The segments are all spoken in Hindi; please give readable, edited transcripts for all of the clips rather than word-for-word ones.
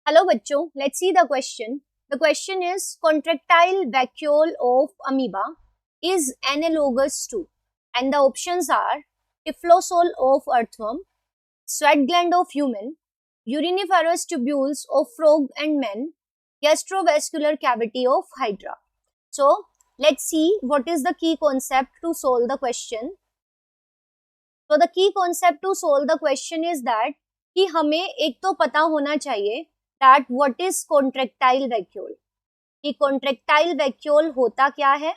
Hello बच्चों, let's see the question. The question is contractile vacuole of amoeba is analogous to, and the options are typhlosole of earthworm, sweat gland of human, uriniferous tubules of frog and man, gastrovascular cavity of hydra. So let's see what is the key concept to solve the question. So the key concept to solve the question is that कि हमें एक तो पता होना चाहिए that what is contractile vacuole, कि contractile vacuole होता क्या है.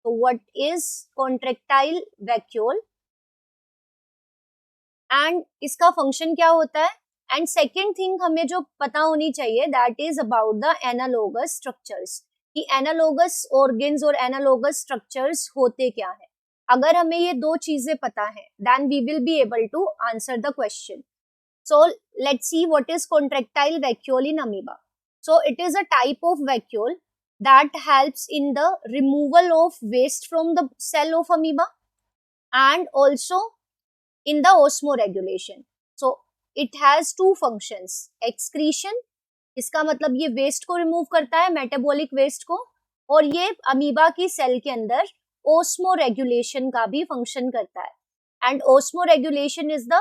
So what is contractile vacuole and इसका function क्या होता है. And second thing हमें जो पता होनी चाहिए that is about the analogous structures, कि analogous organs और analogous structures होते क्या है. अगर हमें ये दो चीजें पता है then we will be able to answer the question. So let's see what is contractile vacuole in amoeba. So it is a type of vacuole that helps in the removal of waste from the cell of amoeba and also in the osmoregulation. So it has two functions. Excretion, इसका मतलब ये waste को remove करता है, metabolic waste को, और ये amoeba की cell के अंदर osmoregulation का भी function करता है. And osmoregulation is the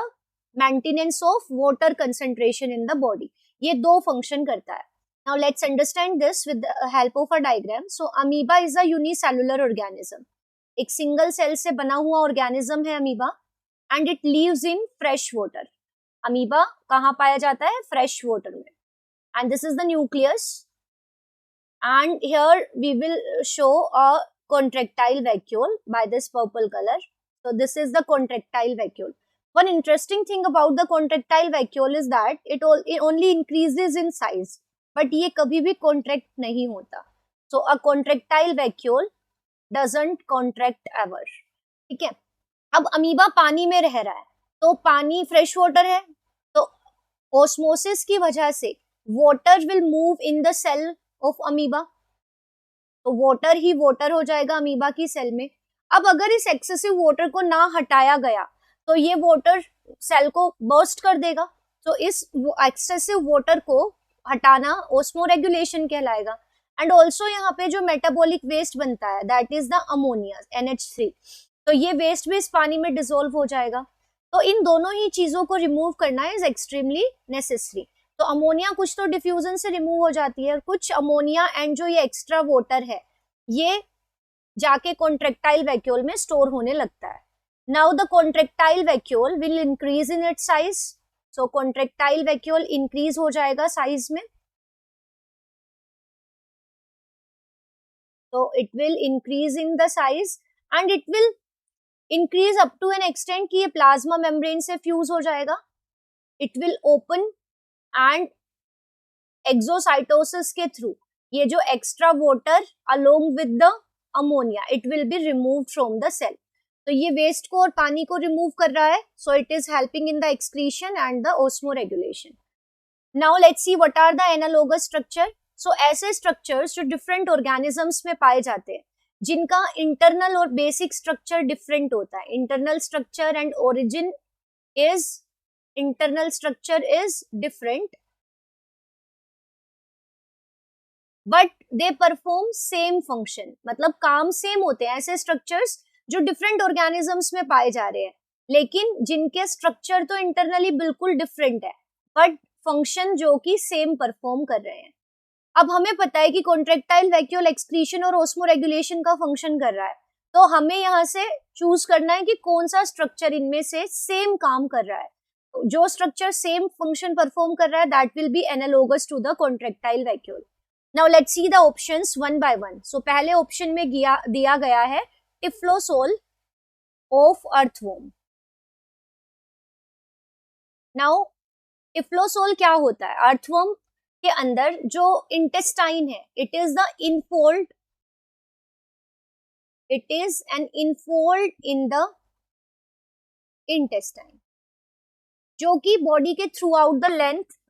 maintenance of water concentration in the body. ये दो function करता है. Now let's understand this with the help of a diagram. So amoeba is a unicellular organism. एक single cell से बना हुआ organism है amoeba and it lives in fresh water. amoeba कहाँ पाया जाता है? Fresh water में. And this is the nucleus. And here we will show a contractile vacuole by this purple color. So this is the contractile vacuole. One interesting thing about the contractile vacuole is that it only increases in size, but ये कभी भी contract नहीं होता. So a contractile vacuole doesn't contract ever. ठीक है. अब अमीबा पानी में रह रहा है, तो पानी फ्रेश वाटर है, तो ऑस्मोसिस की वजह से water will move in the cell of amoeba, तो वाटर ही वाटर हो जाएगा अमीबा की सेल में. अब अगर इस एक्सेसिव वाटर को ना हटाया गया तो ये वाटर सेल को बर्स्ट कर देगा. तो इस एक्सेसिव वाटर को हटाना ऑस्मोरेगुलेशन कहलाएगा. एंड ऑल्सो यहाँ पे जो मेटाबॉलिक वेस्ट बनता है that is the ammonia NH3, तो ये वेस्ट भी इस पानी में डिसॉल्व हो जाएगा. तो इन दोनों ही चीजों को रिमूव करना इज एक्सट्रीमली नेसेसरी. तो अमोनिया कुछ तो डिफ्यूजन से रिमूव हो जाती है और कुछ अमोनिया एंड जो ये एक्स्ट्रा वाटर है ये जाके कॉन्ट्रेक्टाइल वैक्यूल में स्टोर होने लगता है. Now the contractile vacuole will increase in its size. So contractile vacuole increase हो जाएगा size में. So it will increase in the size and it will increase up to an extent कि ये plasma membrane से fuse हो जाएगा. It will open and exocytosis के through ये जो extra water along with the ammonia it will be removed from the cell. तो ये वेस्ट को और पानी को रिमूव कर रहा है. So it is helping in the excretion and the osmoregulation. Now let's see what are the analogous structure. So ऐसे स्ट्रक्चर्स जो डिफरेंट ऑर्गेनिजम्स में पाए जाते हैं जिनका इंटरनल और बेसिक स्ट्रक्चर डिफरेंट होता है. Internal structure and origin is internal structure is different but they perform same function, मतलब काम सेम होते हैं. ऐसे स्ट्रक्चर्स जो डिफरेंट ऑर्गेनिजम्स में पाए जा रहे हैं लेकिन जिनके स्ट्रक्चर तो इंटरनली बिल्कुल डिफरेंट है बट फंक्शन जो कि सेम परफॉर्म कर रहे हैं. अब हमें पता है कि कॉन्ट्रेक्टाइल वैक्यूल एक्सक्रीशन और ऑस्मोरेगुलेशन का फंक्शन कर रहा है, तो हमें यहाँ से चूज करना है कि कौन सा स्ट्रक्चर इनमें से सेम काम कर रहा है. जो स्ट्रक्चर सेम फंक्शन परफॉर्म कर रहा है that will be analogous to the contractile vacuole. Now let's see the options one by one. So पहले ऑप्शन में दिया गया है typhlosole of earthworm. Now typhlosole क्या होता है? earthworm के अंदर जो intestine है it is the infold, it is an infold in the intestine जो कि बॉडी के through out the length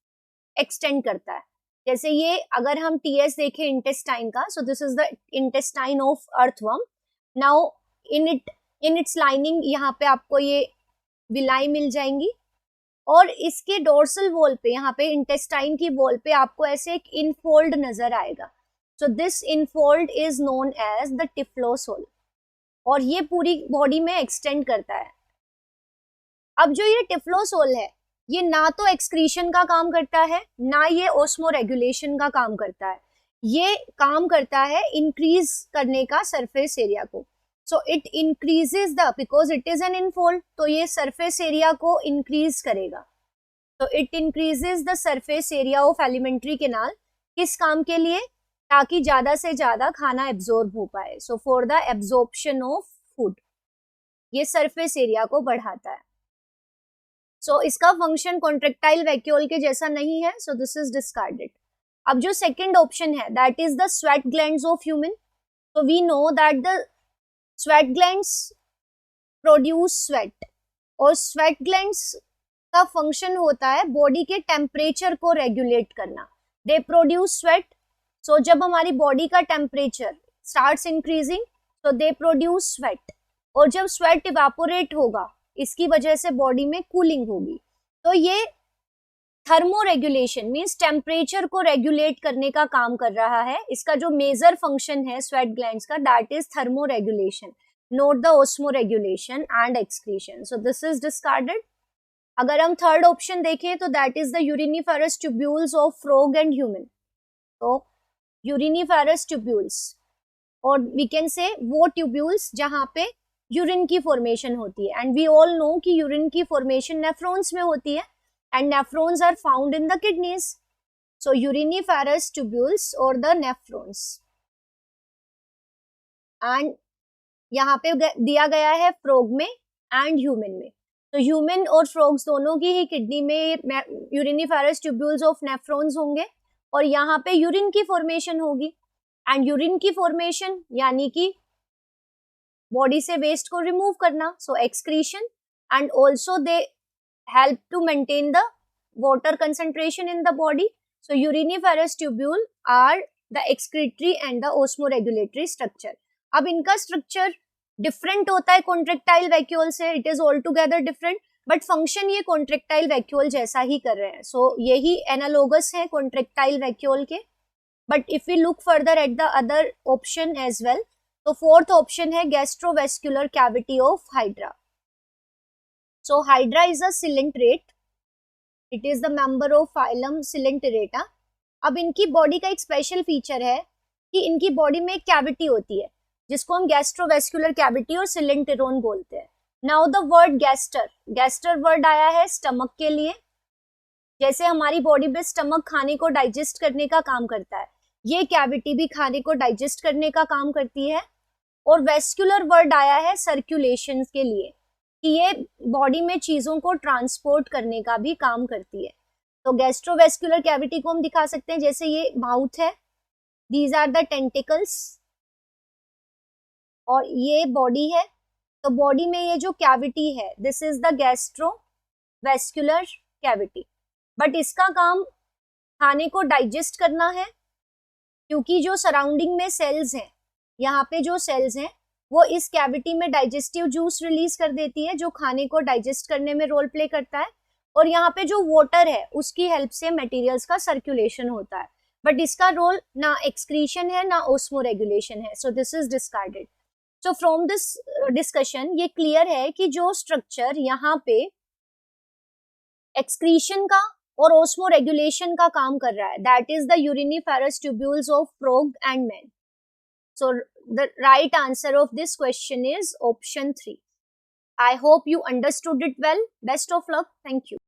extend करता है. जैसे ये अगर हम TS देखें इंटेस्टाइन का, so this is the intestine of earthworm. Now in its lining यहाँ पे आपको ये विलाई मिल जाएंगी और इसके डोर्सल वॉल पे, यहाँ पे इंटेस्टाइन की वॉल पे आपको ऐसे एक इनफोल्ड नजर आएगा. So this infold is known as the typhlosole, और ये पूरी बॉडी में एक्सटेंड करता है. अब जो ये टिफ्लोसोल है, ये ना तो एक्सक्रीशन का काम करता है, ना ये ओस्मो रेगुलेशन का काम करता है. ये काम करता है इंक्रीज करने का सरफेस एरिया को. So it increases the, because it is an infold, तो ये सरफेस एरिया को इंक्रीज करेगा. तो it increases the surface area of alimentary canal. किस काम के लिए? ताकि ज्यादा से ज्यादा खाना एब्जॉर्ब हो पाए. So for the absorption of food, ये सरफेस एरिया को बढ़ाता है. सो इसका फंक्शन कॉन्ट्रेक्टाइल वैक्यूल के जैसा नहीं है, सो दिस इज डिस्कार्डेड. अब जो सेकंड ऑप्शन है, that is the sweat glands of human. so we know that the sweat glands produce sweat, और sweat glands का फंक्शन होता है बॉडी के टेम्परेचर को रेगुलेट करना. They produce sweat. सो जब हमारी बॉडी का टेम्परेचर स्टार्ट्स इंक्रीजिंग, तो दे प्रोड्यूस स्वेट, और जब स्वेट इवापोरेट होगा, इसकी वजह से बॉडी में कूलिंग होगी. तो ये थर्मो रेगुलेशन मीन्स टेम्परेचर को रेगुलेट करने का काम कर रहा है. इसका जो मेजर फंक्शन है स्वेट ग्लैंड्स का, that is thermo regulation, note the osmo regulation and excretion. So this is discarded. अगर हम थर्ड ऑप्शन देखें तो that is the uriniferous tubules of frog and human. तो यूरिनिफेरस ट्यूब्यूल्स, और वी कैन से वो ट्यूब्यूल्स जहां पे यूरिन की फॉर्मेशन होती है. एंड वी ऑल नो कि यूरिन की फॉर्मेशन नेफ्रॉन्स में होती है, and nephrons are found in the kidneys. So uriniferous tubules or the nephrons. And यहाँ पे दिया गया है फ्रॉग में एंड ह्यूमन में. तो ह्यूमन और फ्रॉग्स दोनों की ही किडनी में यूरिनिफेरस ट्यूब्यूल्स ऑफ नेफ्रॉन्स होंगे, और यहाँ पे यूरिन की फॉर्मेशन होगी. एंड यूरिन की फॉर्मेशन यानी कि बॉडी से वेस्ट को रिमूव करना, so excretion. And also they help to maintain the water concentration in the body. So uriniferous tubule are the excretory and the osmoregulatory structure. अब इनका स्ट्रक्चर डिफरेंट होता है कॉन्ट्रेक्टाइल वैक्यूल से, it is altogether different, but function ये कॉन्ट्रेक्टाइल वैक्यूल जैसा ही कर रहे हैं. सो यही एनालोगस है कॉन्ट्रेक्टाइल वैक्यूल के. But if we look further at the other option as well, तो फोर्थ ऑप्शन है gastrovascular cavity of Hydra. So Hydra is a coelenterate. It is the member of phylum Coelenterata. अब इनकी बॉडी का एक स्पेशल फीचर है कि इनकी बॉडी में एक कैविटी होती है जिसको हम गैस्ट्रोवेस्कुलर कैविटी और सिलेंटेरोन बोलते हैं. नाउ द वर्ड गैस्टर, गैस्टर वर्ड आया है स्टमक के लिए. जैसे हमारी बॉडी में स्टमक खाने को डाइजेस्ट करने का काम करता है, ये कैविटी भी खाने को डाइजेस्ट करने का काम करती है. और वेस्कुलर वर्ड आया है सर्कुलेशन के लिए, कि ये बॉडी में चीजों को ट्रांसपोर्ट करने का भी काम करती है. तो गैस्ट्रोवेस्कुलर कैविटी को हम दिखा सकते हैं, जैसे ये माउथ है, दीज आर द टेंटिकल्स, और ये बॉडी है. तो बॉडी में ये जो कैविटी है, this is the gastrovascular cavity. But इसका काम खाने को डाइजेस्ट करना है, क्योंकि जो सराउंडिंग में सेल्स हैं, यहाँ पे जो सेल्स हैं वो इस कैविटी में डाइजेस्टिव जूस रिलीज कर देती है, जो खाने को डाइजेस्ट करने में रोल प्ले करता है. और यहाँ पे जो वाटर है उसकी हेल्प से मटेरियल्स का सर्कुलेशन होता है. बट इसका रोल ना एक्सक्रीशन है ना ओस्मो रेगुलेशन है. So this is discarded. So from this discussion ये क्लियर है कि जो स्ट्रक्चर यहाँ पे एक्सक्रीशन का और ओस्मो रेगुलेशन का काम कर रहा है, that is the uriniferous tubules of frog and man. So the right answer of this question is option 3. I hope you understood it well. Best of luck. Thank you.